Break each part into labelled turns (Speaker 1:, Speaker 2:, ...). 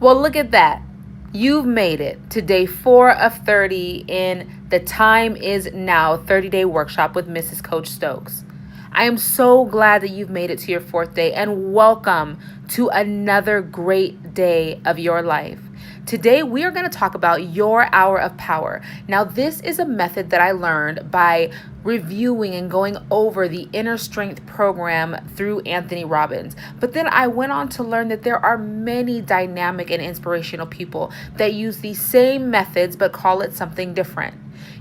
Speaker 1: Well, look at that. You've made it to day 4 of 30 in the Time Is Now 30-day workshop with Mrs. Coach Stokes. I am so glad that you've made it to your 4th day, and welcome to another great day of your life. Today, we are going to talk about your hour of power. Now, this is a method that I learned by reviewing and going over the Inner Strength program through Anthony Robbins. But then I went on to learn that there are many dynamic and inspirational people that use these same methods but call it something different.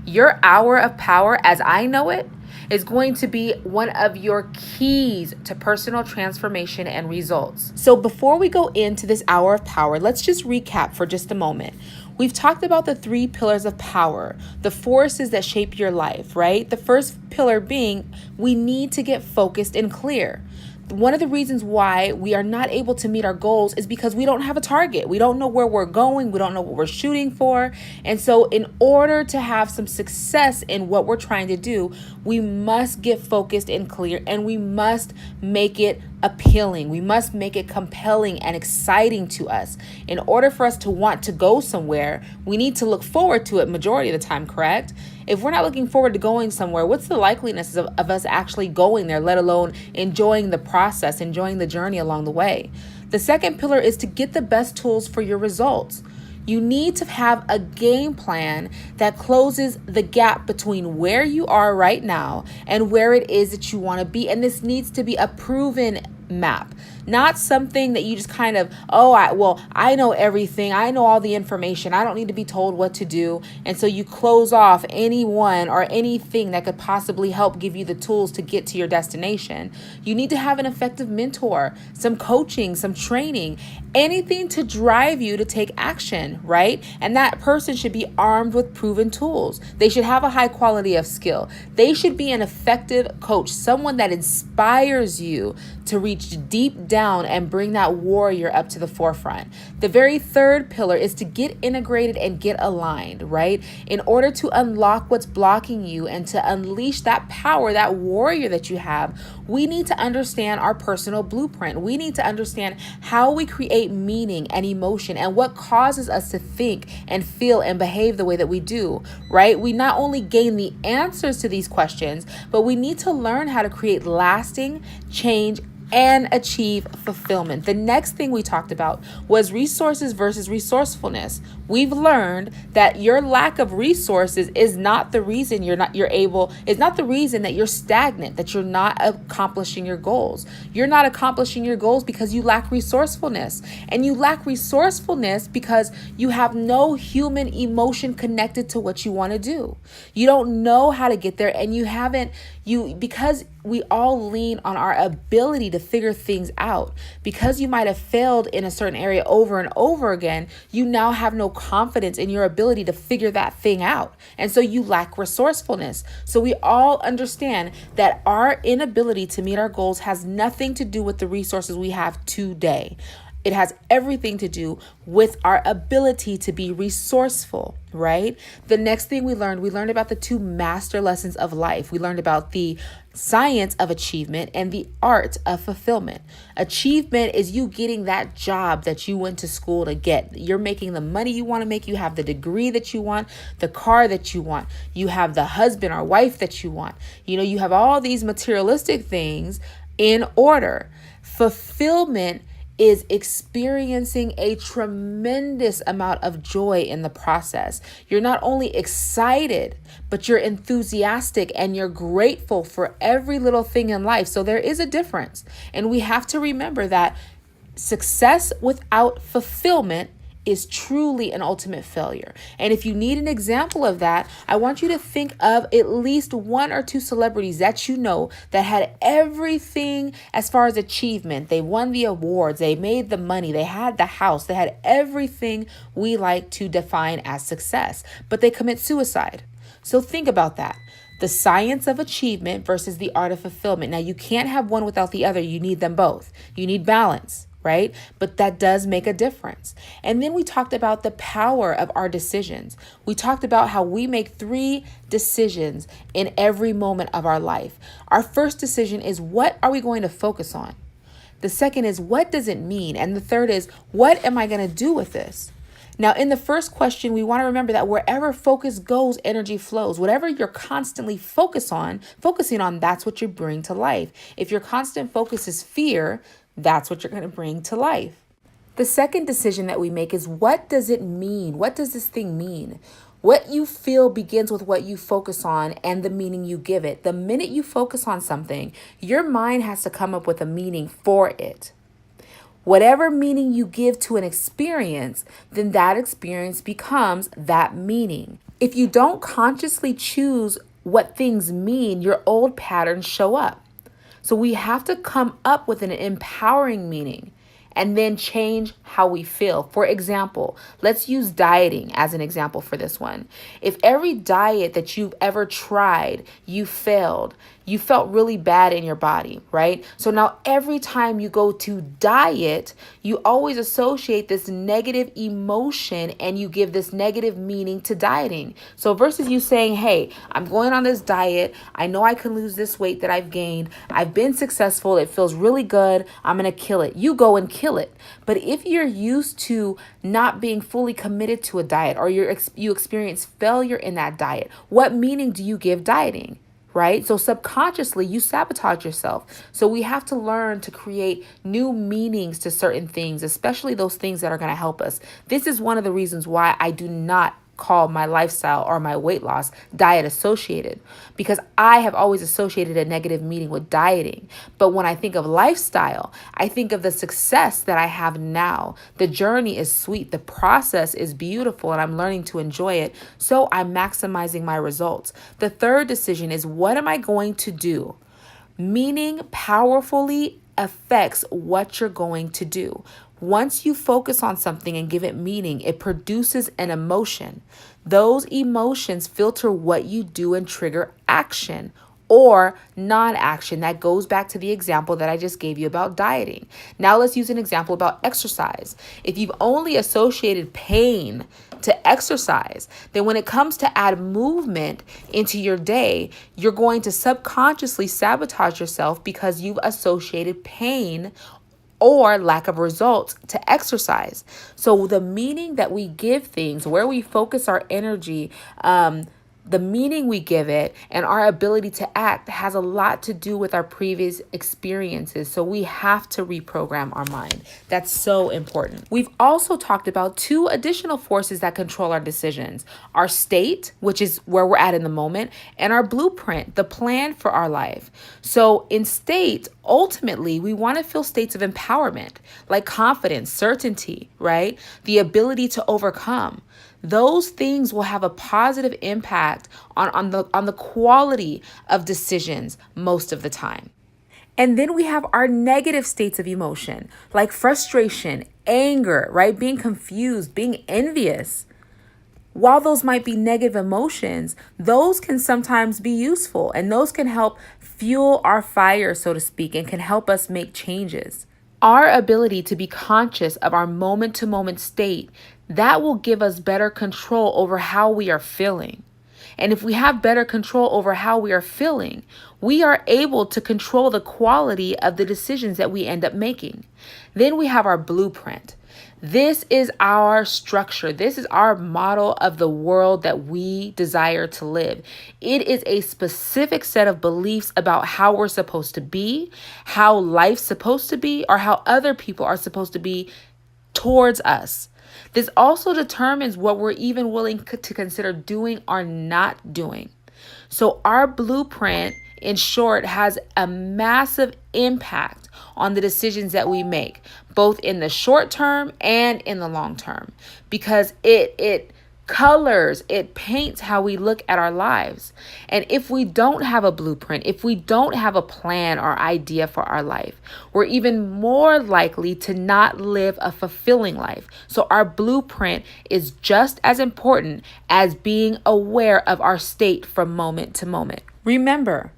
Speaker 1: Your hour of power, as I know it, is going to be one of your keys to personal transformation and results. So before we go into this hour of power, let's just recap for just a moment. We've talked about the 3 pillars of power, the forces that shape your life, right? The first pillar being we need to get focused and clear. One of the reasons why we are not able to meet our goals is because we don't have a target. We don't know where we're going. We don't know what we're shooting for. And so in order to have some success in what we're trying to do, we must get focused and clear, and we must make it appealing. We must make it compelling and exciting to us. In order for us to want to go somewhere, we need to look forward to it majority of the time, correct? If we're not looking forward to going somewhere, what's the likeliness of us actually going there, let alone enjoying the process, enjoying the journey along the way? The second pillar is to get the best tools for your results. You need to have a game plan that closes the gap between where you are right now and where it is that you want to be. And this needs to be a proven map, not something that you just kind of, I know everything. I know all the information. I don't need to be told what to do. And so you close off anyone or anything that could possibly help give you the tools to get to your destination. You need to have an effective mentor, some coaching, some training, anything to drive you to take action, right? And that person should be armed with proven tools. They should have a high quality of skill. They should be an effective coach, someone that inspires you to reach deep down and bring that warrior up to the forefront. The very third pillar is to get integrated and get aligned, right? In order to unlock what's blocking you and to unleash that power, that warrior that you have, we need to understand our personal blueprint. We need to understand how we create meaning and emotion and what causes us to think and feel and behave the way that we do, right? We not only gain the answers to these questions, but we need to learn how to create lasting change and achieve fulfillment. The next thing we talked about was resources versus resourcefulness. We've learned that your lack of resources is not the reason is not the reason that you're stagnant, that you're not accomplishing your goals. You're not accomplishing your goals because you lack resourcefulness. And you lack resourcefulness because you have no human emotion connected to what you want to do. You don't know how to get there, and because we all lean on our ability to figure things out. Because you might have failed in a certain area over and over again, you now have no confidence in your ability to figure that thing out. And so you lack resourcefulness. So we all understand that our inability to meet our goals has nothing to do with the resources we have today. It has everything to do with our ability to be resourceful, right? The next thing we learned about the 2 master lessons of life. We learned about the science of achievement and the art of fulfillment. Achievement is you getting that job that you went to school to get. You're making the money you want to make. You have the degree that you want, the car that you want. You have the husband or wife that you want. You have all these materialistic things in order. Fulfillment is experiencing a tremendous amount of joy in the process. You're not only excited, but you're enthusiastic and you're grateful for every little thing in life. So there is a difference. And we have to remember that success without fulfillment is truly an ultimate failure. And if you need an example of that, I want you to think of at least 1 or 2 celebrities that you know that had everything as far as achievement. They won the awards, they made the money, they had the house, they had everything we like to define as success, but they commit suicide. So think about that. The science of achievement versus the art of fulfillment. Now, you can't have one without the other. You need them both. You need balance, right? But that does make a difference. And then we talked about the power of our decisions. We talked about how we make 3 decisions in every moment of our life. Our first decision is, what are we going to focus on? The second is, what does it mean? And the third is, what am I going to do with this? Now, in the first question, we want to remember that wherever focus goes, energy flows. Whatever you're constantly focusing on, that's what you bring to life. If your constant focus is fear, that's what you're going to bring to life. The second decision that we make is, what does it mean? What does this thing mean? What you feel begins with what you focus on and the meaning you give it. The minute you focus on something, your mind has to come up with a meaning for it. Whatever meaning you give to an experience, then that experience becomes that meaning. If you don't consciously choose what things mean, your old patterns show up. So we have to come up with an empowering meaning and then change how we feel. For example, let's use dieting as an example for this one. If every diet that you've ever tried, you failed, you felt really bad in your body, right? So now every time you go to diet, you always associate this negative emotion and you give this negative meaning to dieting. So versus you saying, hey, I'm going on this diet. I know I can lose this weight that I've gained. I've been successful. It feels really good. I'm going to kill it. You go and kill it. But if you're used to not being fully committed to a diet, or you experience failure in that diet, what meaning do you give dieting? Right? So subconsciously, you sabotage yourself. So we have to learn to create new meanings to certain things, especially those things that are going to help us. This is one of the reasons why I do not call my lifestyle or my weight loss diet associated, because I have always associated a negative meaning with dieting. But when I think of lifestyle, I think of the success that I have now. The journey is sweet. The process is beautiful and I'm learning to enjoy it. So I'm maximizing my results. The third decision is, what am I going to do? Meaning powerfully affects what you're going to do. Once you focus on something and give it meaning, it produces an emotion. Those emotions filter what you do and trigger action or non-action. That goes back to the example that I just gave you about dieting. Now let's use an example about exercise. If you've only associated pain to exercise, then when it comes to add movement into your day, you're going to subconsciously sabotage yourself because you've associated pain or lack of results to exercise. So the meaning that we give things, where we focus our energy, the meaning we give it, and our ability to act has a lot to do with our previous experiences. So we have to reprogram our mind. That's so important. We've also talked about two additional forces that control our decisions: our state, which is where we're at in the moment, and our blueprint, the plan for our life. So in state, ultimately, we want to feel states of empowerment, like confidence, certainty, right? The ability to overcome. Those things will have a positive impact on the quality of decisions most of the time. And then we have our negative states of emotion, like frustration, anger, right? Being confused, being envious. While those might be negative emotions, those can sometimes be useful, and those can help fuel our fire, so to speak, and can help us make changes. Our ability to be conscious of our moment-to-moment state, that will give us better control over how we are feeling. And if we have better control over how we are feeling, we are able to control the quality of the decisions that we end up making. Then we have our blueprint. This is our structure. This is our model of the world that we desire to live. It is a specific set of beliefs about how we're supposed to be, how life's supposed to be, or how other people are supposed to be towards us. This also determines what we're even willing to consider doing or not doing. So our blueprint, in short, has a massive impact on the decisions that we make, both in the short term and in the long term, because it colors, it paints how we look at our lives. And if we don't have a blueprint, if we don't have a plan or idea for our life, we're even more likely to not live a fulfilling life. So our blueprint is just as important as being aware of our state from moment to moment. Remember,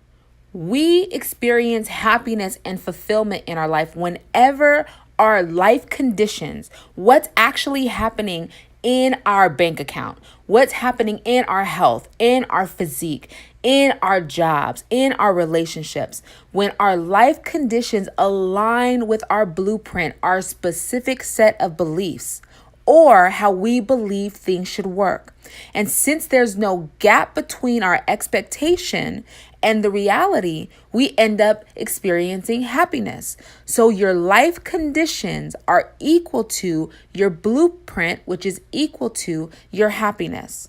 Speaker 1: we experience happiness and fulfillment in our life whenever our life conditions, what's actually happening in our bank account, what's happening in our health, in our physique, in our jobs, in our relationships, when our life conditions align with our blueprint, our specific set of beliefs, or how we believe things should work. And since there's no gap between our expectation and the reality, we end up experiencing happiness. So your life conditions are equal to your blueprint, which is equal to your happiness.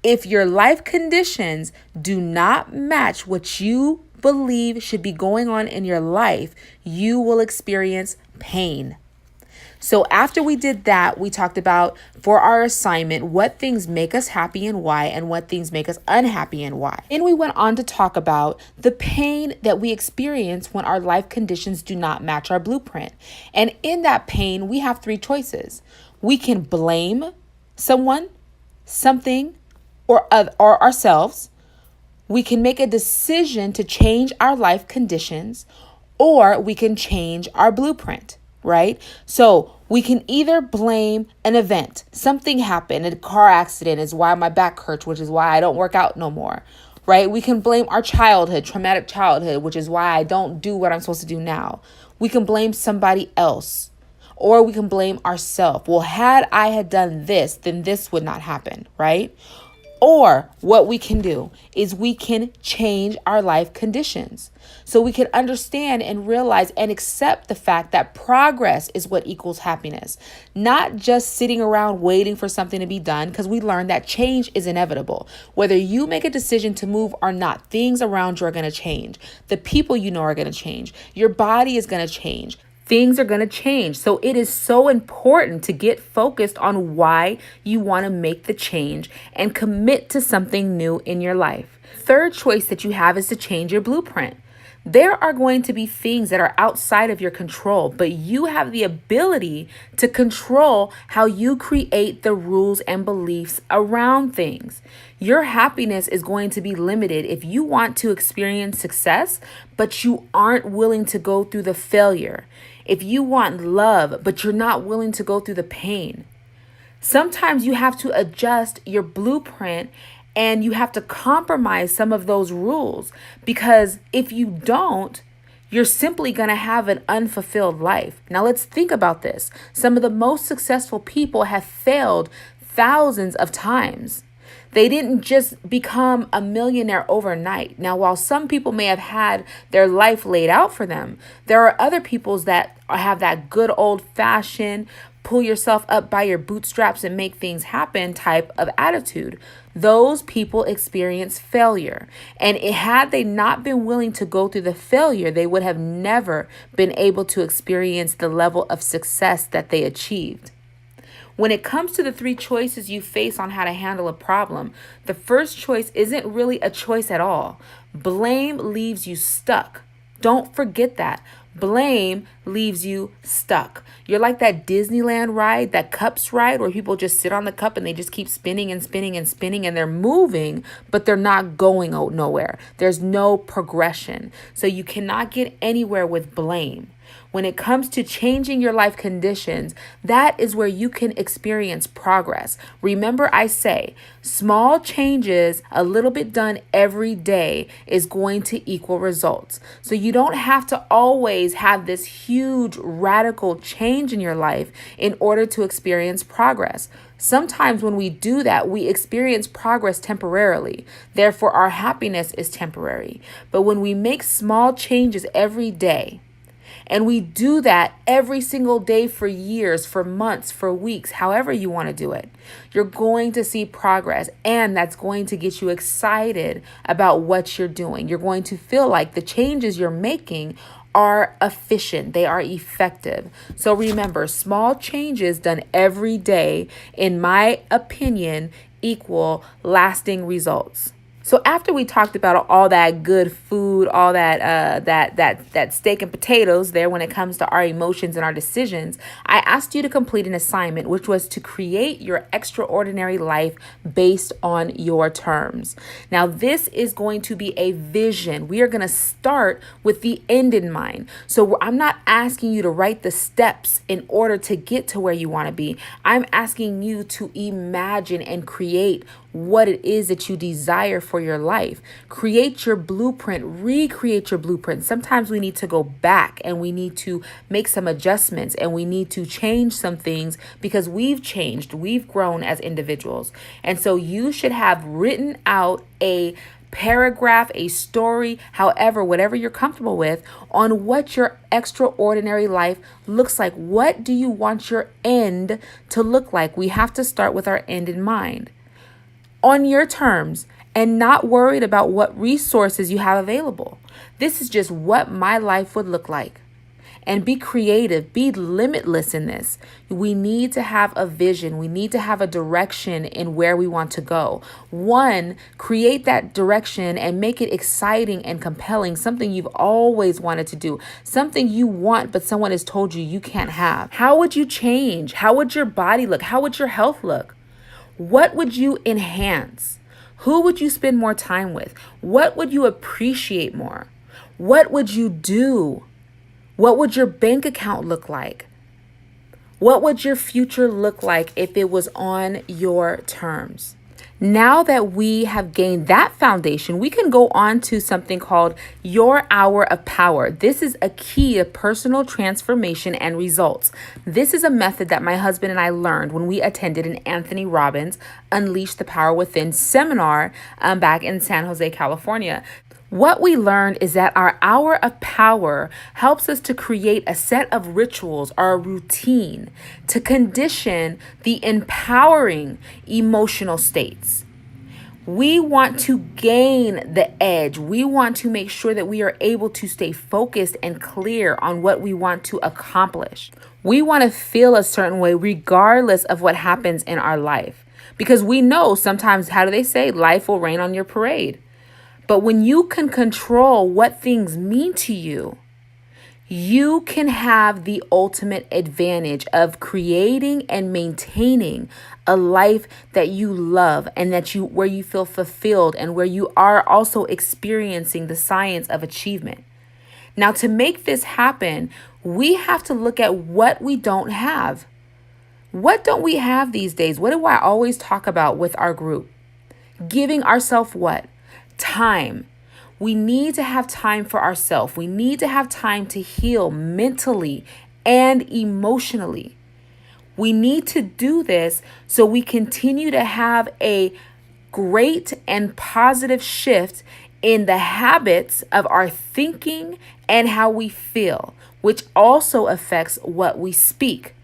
Speaker 1: If your life conditions do not match what you believe should be going on in your life, you will experience pain. So after we did that, we talked about for our assignment, what things make us happy and why, and what things make us unhappy and why. And we went on to talk about the pain that we experience when our life conditions do not match our blueprint. And in that pain, we have three choices. We can blame someone, something, or ourselves. We can make a decision to change our life conditions, or we can change our blueprint, right? So we can either blame an event. Something happened, a car accident is why my back hurts, which is why I don't work out no more, right? We can blame our childhood, traumatic childhood, which is why I don't do what I'm supposed to do now. We can blame somebody else, or we can blame ourselves. Well, had I had done this, then this would not happen, right? Or what we can do is we can change our life conditions. So we can understand and realize and accept the fact that progress is what equals happiness. Not just sitting around waiting for something to be done, because we learned that change is inevitable. Whether you make a decision to move or not, things around you are going to change. The people you know are going to change. Your body is going to change. Things are going to change. So it is so important to get focused on why you want to make the change and commit to something new in your life. Third choice that you have is to change your blueprint. There are going to be things that are outside of your control, but you have the ability to control how you create the rules and beliefs around things. Your happiness is going to be limited if you want to experience success, but you aren't willing to go through the failure. If you want love, but you're not willing to go through the pain. Sometimes you have to adjust your blueprint and you have to compromise some of those rules, because if you don't, you're simply going to have an unfulfilled life. Now let's think about this. Some of the most successful people have failed thousands of times. They didn't just become a millionaire overnight. Now, while some people may have had their life laid out for them, there are other people that have that good old fashioned pull yourself up by your bootstraps and make things happen type of attitude. Those people experience failure. And had they not been willing to go through the failure, they would have never been able to experience the level of success that they achieved. When it comes to the three choices you face on how to handle a problem, the first choice isn't really a choice at all. Blame leaves you stuck. Don't forget that. Blame leaves you stuck. You're like that Disneyland ride, that cups ride, where people just sit on the cup and they just keep spinning and spinning and spinning, and they're moving, but they're not going nowhere. There's no progression. So you cannot get anywhere with blame. When it comes to changing your life conditions, that is where you can experience progress. Remember, I say small changes, a little bit done every day, is going to equal results. So you don't have to always have this huge radical change in your life in order to experience progress. Sometimes when we do that, we experience progress temporarily. Therefore, our happiness is temporary. But when we make small changes every day, and we do that every single day for years, for months, for weeks, however you want to do it, you're going to see progress, and that's going to get you excited about what you're doing. You're going to feel like the changes you're making are efficient. They are effective. So remember, small changes done every day, in my opinion, equal lasting results. So after we talked about all that good food, all that steak and potatoes there when it comes to our emotions and our decisions, I asked you to complete an assignment, which was to create your extraordinary life based on your terms. Now, this is going to be a vision. We are going to start with the end in mind. So I'm not asking you to write the steps in order to get to where you want to be. I'm asking you to imagine and create what it is that you desire for your life. Create your blueprint, recreate your blueprint. Sometimes we need to go back and we need to make some adjustments and we need to change some things because we've changed, we've grown as individuals. And so you should have written out a paragraph, a story, however, whatever you're comfortable with, on what your extraordinary life looks like. What do you want your end to look like? We have to start with our end in mind, on your terms, and not worried about what resources you have available. This is just what my life would look like. And be creative, be limitless in this. We need to have a vision. We need to have a direction in where we want to go. One, create that direction and make it exciting and compelling, something you've always wanted to do, something you want, but someone has told you you can't have. How would you change? How would your body look? How would your health look? What would you enhance? Who would you spend more time with? What would you appreciate more? What would you do? What would your bank account look like? What would your future look like if it was on your terms? Now that we have gained that foundation, we can go on to something called your hour of power. This is a key to personal transformation and results. This is a method that my husband and I learned when we attended an Anthony Robbins Unleash the Power Within seminar back in San Jose, California. What we learned is that our hour of power helps us to create a set of rituals or a routine to condition the empowering emotional states. We want to gain the edge. We want to make sure that we are able to stay focused and clear on what we want to accomplish. We want to feel a certain way regardless of what happens in our life. Because we know sometimes, how do they say, life will rain on your parade. But when you can control what things mean to you, you can have the ultimate advantage of creating and maintaining a life that you love and where you feel fulfilled and where you are also experiencing the science of achievement. Now, to make this happen, we have to look at what we don't have. What don't we have these days? What do I always talk about with our group? Giving ourselves what? Time. We need to have time for ourselves. We need to have time to heal mentally and emotionally. We need to do this so we continue to have a great and positive shift in the habits of our thinking and how we feel, which also affects what we speak.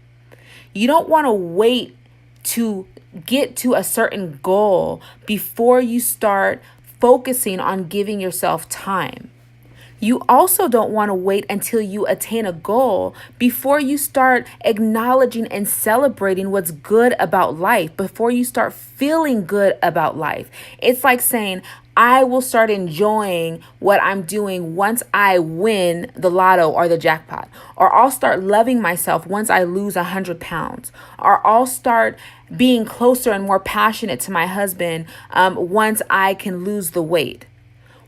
Speaker 1: You don't want to wait to get to a certain goal before you start focusing on giving yourself time. You also don't want to wait until you attain a goal before you start acknowledging and celebrating what's good about life, before you start feeling good about life. It's like saying, I will start enjoying what I'm doing once I win the lotto or the jackpot, or I'll start loving myself once I lose 100 pounds, or I'll start being closer and more passionate to my husband once I can lose the weight.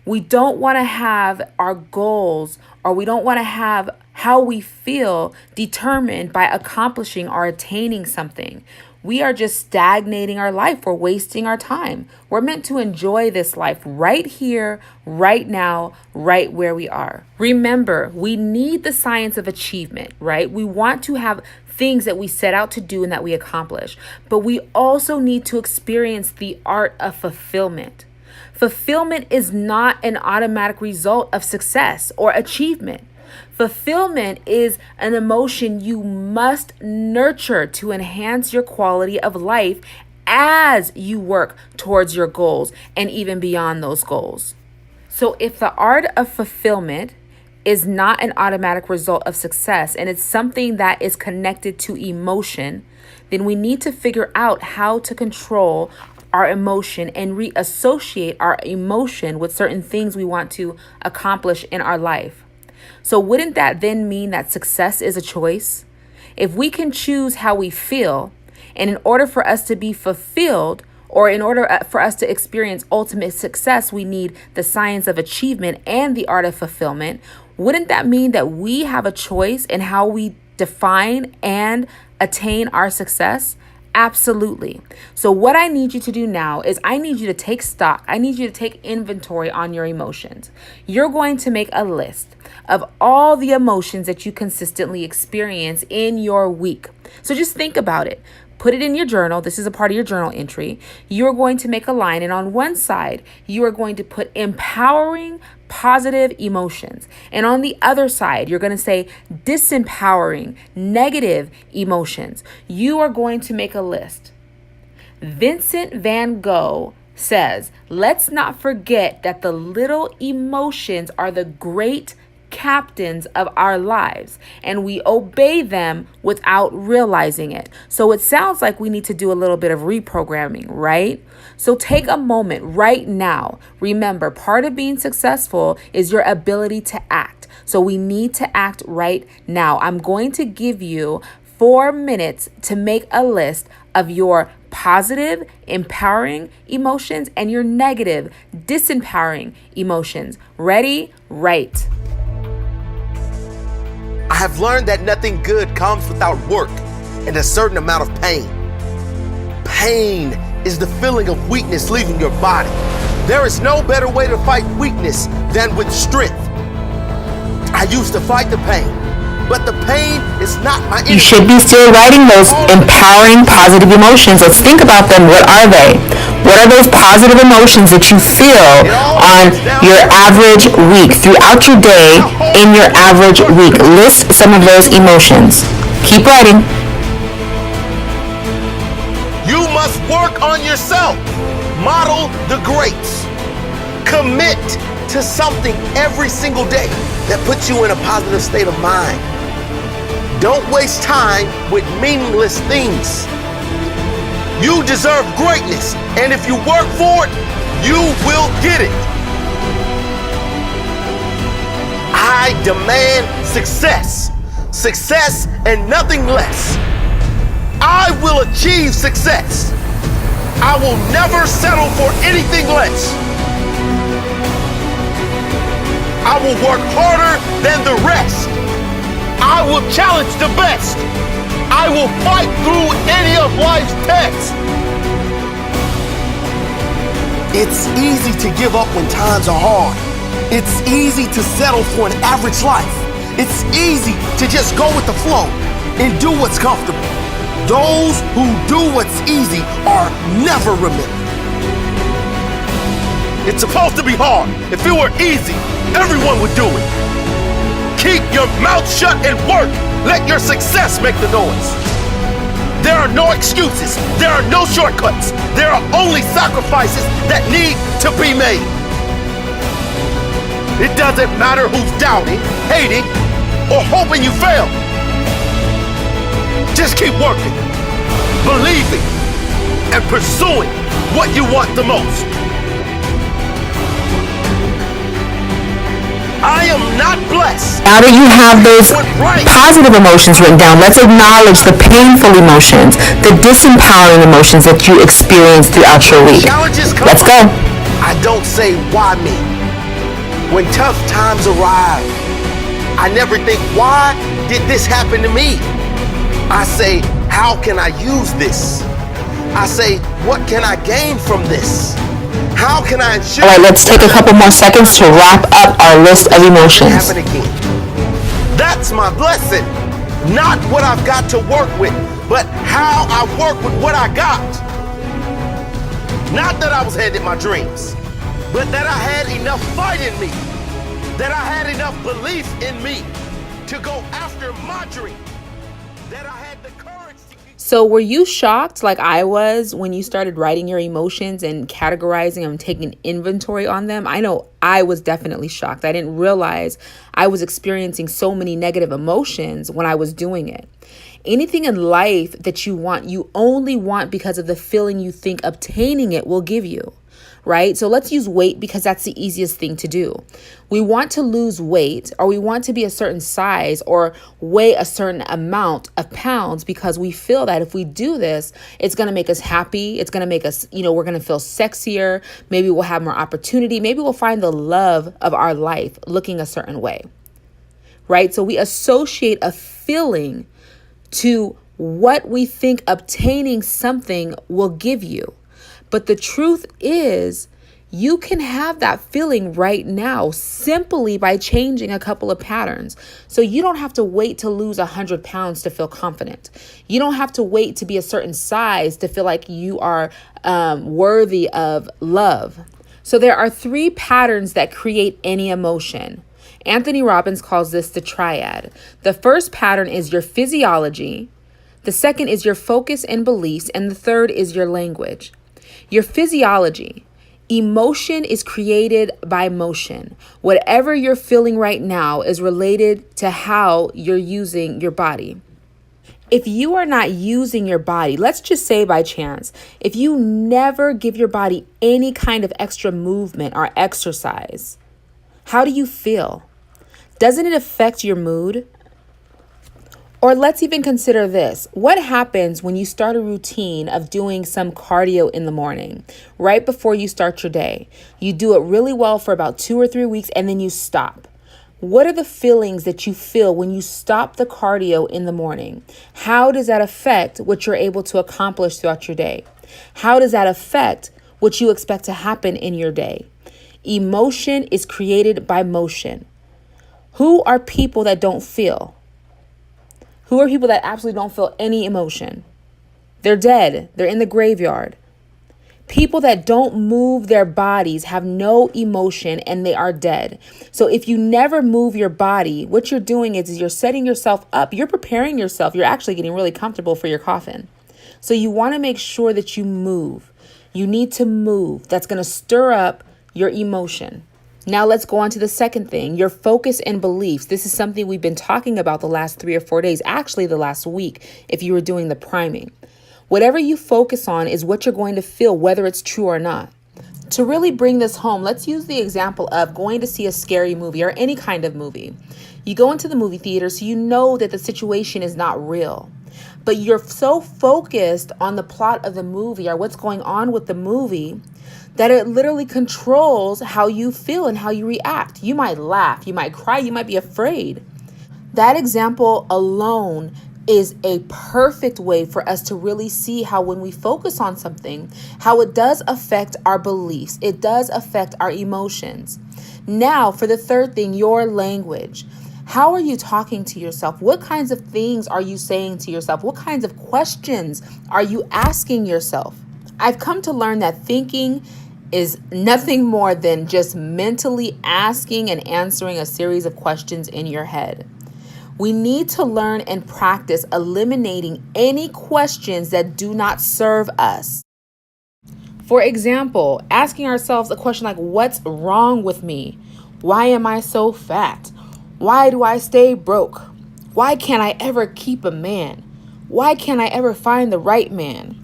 Speaker 1: We don't want to have our goals, or we don't want to have how we feel determined by accomplishing or attaining something. We are just stagnating our life. We're wasting our time. We're meant to enjoy this life right here, right now, right where we are. Remember, we need the science of achievement, right? We want to have things that we set out to do and that we accomplish, but we also need to experience the art of fulfillment. Fulfillment is not an automatic result of success or achievement. Fulfillment is an emotion you must nurture to enhance your quality of life as you work towards your goals and even beyond those goals. So if the art of fulfillment is not an automatic result of success and it's something that is connected to emotion, then we need to figure out how to control our emotion and reassociate our emotion with certain things we want to accomplish in our life. So wouldn't that then mean that success is a choice? If we can choose how we feel, and in order for us to be fulfilled, or in order for us to experience ultimate success, we need the science of achievement and the art of fulfillment, wouldn't that mean that we have a choice in how we define and attain our success? Absolutely. So what I need you to do now is I need you to take stock. I need you to take inventory on your emotions. You're going to make a list of all the emotions that you consistently experience in your week. So just think about it. Put it in your journal. This is a part of your journal entry. You're going to make a line, and on one side, you are going to put empowering, positive emotions. And on the other side, you're going to say disempowering, negative emotions. You are going to make a list. Vincent van Gogh says, let's not forget that the little emotions are the great captains of our lives, and we obey them without realizing it. So it sounds like we need to do a little bit of reprogramming, right? So take a moment right now. Remember, part of being successful is your ability to act. So we need to act right now. I'm going to give you 4 minutes to make a list of your positive, empowering emotions and your negative, disempowering emotions. Ready? Right.
Speaker 2: I have learned that nothing good comes without work and a certain amount of pain. Pain is the feeling of weakness leaving your body. There is no better way to fight weakness than with strength. I used to fight the pain, but the pain is not my enemy.
Speaker 3: You should be still writing those empowering, positive emotions. Let's think about them. What are they? What are those positive emotions that you feel on your average week, throughout your day, in your average week? List some of those emotions. Keep writing.
Speaker 2: You must work on yourself. Model the greats. Commit to something every single day that puts you in a positive state of mind. Don't waste time with meaningless things. You deserve greatness, and if you work for it, you will get it. I demand success. Success and nothing less. I will achieve success. I will never settle for anything less. I will work harder than the rest. I will challenge the best. I will fight through any of life's tests. It's easy to give up when times are hard. It's easy to settle for an average life. It's easy to just go with the flow and do what's comfortable. Those who do what's easy are never remembered. It's supposed to be hard. If it were easy, everyone would do it. Keep your mouth shut and work. Let your success make the noise. There are no excuses. There are no shortcuts. There are only sacrifices that need to be made. It doesn't matter who's doubting, hating, or hoping you fail. Just keep working, believing, and pursuing what you want the most. I am not blessed.
Speaker 3: Now that you have those positive emotions written down, let's acknowledge the painful emotions, the disempowering emotions that you experience throughout your week. Let's go.
Speaker 2: I don't say why me. When tough times arrive, I never think, why did this happen to me? I say, how can I use this? I say, what can I gain from this? How can I ensure?
Speaker 3: All right, let's take a couple more seconds to wrap up our list of emotions.
Speaker 2: Happen again. That's my blessing. Not what I've got to work with, but how I work with what I got. Not that I was handed my dreams, but that I had enough fight in me, that I had enough belief in me to go after my dream, that I had the courage to keep.
Speaker 1: So were you shocked like I was when you started writing your emotions and categorizing them and taking inventory on them? I know I was definitely shocked. I didn't realize I was experiencing so many negative emotions when I was doing it. Anything in life that you want, you only want because of the feeling you think obtaining it will give you. Right? So let's use weight because that's the easiest thing to do. We want to lose weight, or we want to be a certain size or weigh a certain amount of pounds because we feel that if we do this, it's going to make us happy. It's going to make us, we're going to feel sexier. Maybe we'll have more opportunity. Maybe we'll find the love of our life looking a certain way. Right? So we associate a feeling to what we think obtaining something will give you. But the truth is, you can have that feeling right now simply by changing a couple of patterns. So you don't have to wait to lose 100 pounds to feel confident. You don't have to wait to be a certain size to feel like you are worthy of love. So there are 3 patterns that create any emotion. Anthony Robbins calls this the triad. The first pattern is your physiology. The second is your focus and beliefs. And the third is your language. Your physiology. Emotion is created by motion. Whatever you're feeling right now is related to how you're using your body. If you are not using your body, let's just say by chance, if you never give your body any kind of extra movement or exercise, how do you feel? Doesn't it affect your mood? Or let's even consider this. What happens when you start a routine of doing some cardio in the morning, right before you start your day? You do it really well for about 2 or 3 weeks and then you stop. What are the feelings that you feel when you stop the cardio in the morning? How does that affect what you're able to accomplish throughout your day? How does that affect what you expect to happen in your day? Emotion is created by motion. Who are people that don't feel? Who are people that absolutely don't feel any emotion? They're dead. They're in the graveyard. People that don't move their bodies have no emotion and they are dead. So if you never move your body, what you're doing is you're setting yourself up. You're preparing yourself. You're actually getting really comfortable for your coffin. So you want to make sure that you move. You need to move. That's going to stir up your emotion. Now let's go on to the second thing, your focus and beliefs. This is something we've been talking about the last 3 or 4 days, actually the last week, if you were doing the priming. Whatever you focus on is what you're going to feel, whether it's true or not. To really bring this home, let's use the example of going to see a scary movie or any kind of movie. You go into the movie theater, so you know that the situation is not real. But you're so focused on the plot of the movie or what's going on with the movie that it literally controls how you feel and how you react. You might laugh, you might cry, you might be afraid. That example alone is a perfect way for us to really see how when we focus on something, how it does affect our beliefs. It does affect our emotions. Now, for the third thing, your language. How are you talking to yourself? What kinds of things are you saying to yourself? What kinds of questions are you asking yourself? I've come to learn that thinking is nothing more than just mentally asking and answering a series of questions in your head. We need to learn and practice eliminating any questions that do not serve us. For example, asking ourselves a question like, what's wrong with me? Why am I so fat? Why do I stay broke? Why can't I ever keep a man? Why can't I ever find the right man?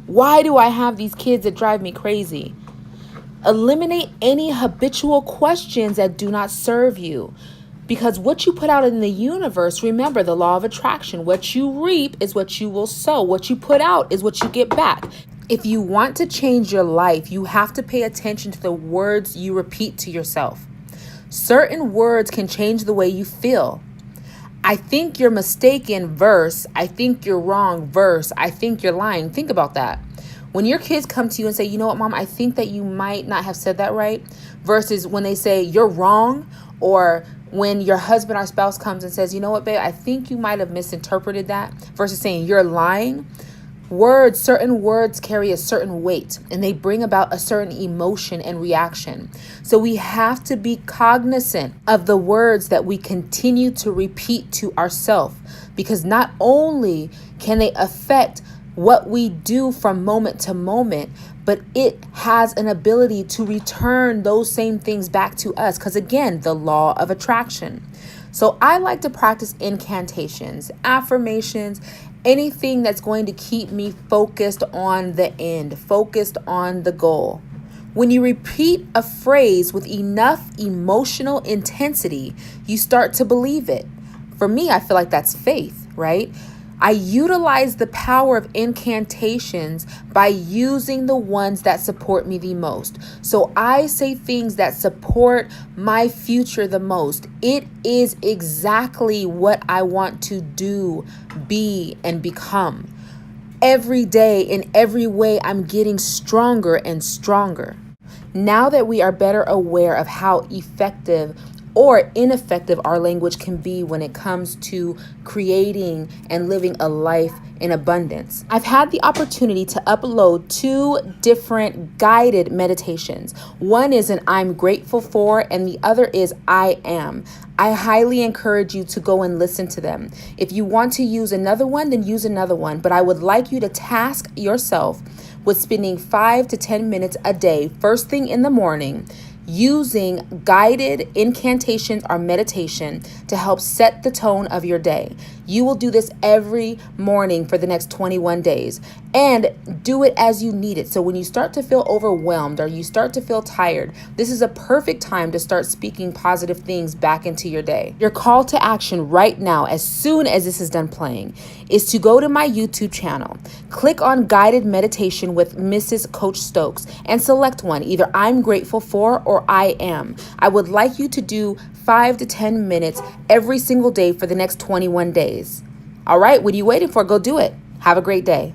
Speaker 1: Why do I have these kids that drive me crazy? Eliminate any habitual questions that do not serve you. Because what you put out in the universe, remember the law of attraction, what you reap is what you will sow. What you put out is what you get back. If you want to change your life, you have to pay attention to the words you repeat to yourself. Certain words can change the way you feel. I think you're mistaken verse, I think you're wrong verse, I think you're lying. Think about that. When your kids come to you and say, you know what, Mom, I think that you might not have said that right, versus when they say you're wrong, or when your husband or spouse comes and says, you know what, babe, I think you might have misinterpreted that, versus saying you're lying. Certain words carry a certain weight and they bring about a certain emotion and reaction. So we have to be cognizant of the words that we continue to repeat to ourselves, because not only can they affect what we do from moment to moment, but it has an ability to return those same things back to us. Because again, the law of attraction. So I like to practice incantations, affirmations, anything that's going to keep me focused on the end, focused on the goal. When you repeat a phrase with enough emotional intensity, you start to believe it. For me, I feel like that's faith, right? I utilize the power of incantations by using the ones that support me the most. So I say things that support my future the most. It is exactly what I want to do, be, and become. Every day, in every way, I'm getting stronger and stronger. Now that we are better aware of how effective or ineffective our language can be when it comes to creating and living a life in abundance, I've had the opportunity to upload 2 different guided meditations. One is an I'm grateful for, and the other is I am. I highly encourage you to go and listen to them. If you want to use another one, then use another one. But I would like you to task yourself with spending 5 to 10 minutes a day, first thing in the morning, using guided incantations or meditation to help set the tone of your day. You will do this every morning for the next 21 days and do it as you need it. So when you start to feel overwhelmed or you start to feel tired, this is a perfect time to start speaking positive things back into your day. Your call to action right now, as soon as this is done playing, is to go to my YouTube channel, click on guided meditation with Mrs. Coach Stokes, and select one, either I'm grateful for or I am. I would like you to do 5 to 10 minutes every single day for the next 21 days. All right, what are you waiting for? Go do it. Have a great day.